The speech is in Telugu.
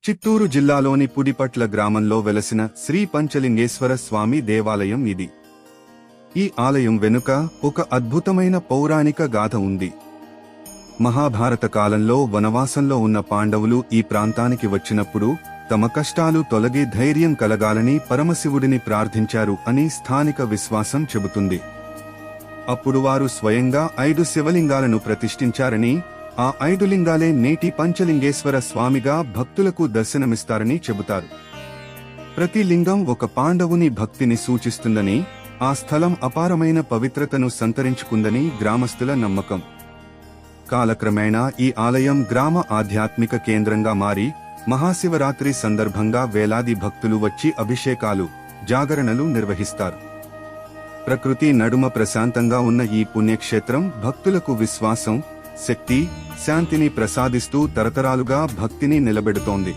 చిత్తూరు జిల్లాలోని పుడిపట్ల గ్రామంలో వెలసిన శ్రీ పంచలింగేశ్వర స్వామి దేవాలయం ఇది. ఈ ఆలయం వెనుక ఒక అద్భుతమైన పౌరాణిక గాథ ఉంది. మహాభారత కాలంలో వనవాసంలో ఉన్న పాండవులు ఈ ప్రాంతానికి వచ్చినప్పుడు తమ కష్టాలు తొలగి ధైర్యం కలగాలని పరమశివుడిని ప్రార్థించారు అని స్థానిక విశ్వాసం చెబుతుంది. అప్పుడు వారు స్వయంగా 5 శివలింగాలను ప్రతిష్ఠించారని, ఆ 5 లింగాలే నేటి పంచలింగేశ్వర స్వామిగా భక్తులకు దర్శనమిస్తారని చెబుతారు. ప్రతి లింగం ఒక పాండవుని భక్తిని సూచిస్తుందని, ఆ స్థలం అపారమైన పవిత్రతను సంతరించుకుందని గ్రామస్తుల నమ్మకం. కాలక్రమేణా ఈ ఆలయం గ్రామ ఆధ్యాత్మిక కేంద్రంగా మారి మహాశివరాత్రి సందర్భంగా వేలాది భక్తులు వచ్చి అభిషేకాలు, జాగరణలు నిర్వహిస్తారు. ప్రకృతి నడుమ ప్రశాంతంగా ఉన్న ఈ పుణ్యక్షేత్రం భక్తులకు విశ్వాసం, శక్తి, శాంతిని ప్రసాదిస్తూ తరతరాలుగా భక్తిని నిలబెడుతోంది.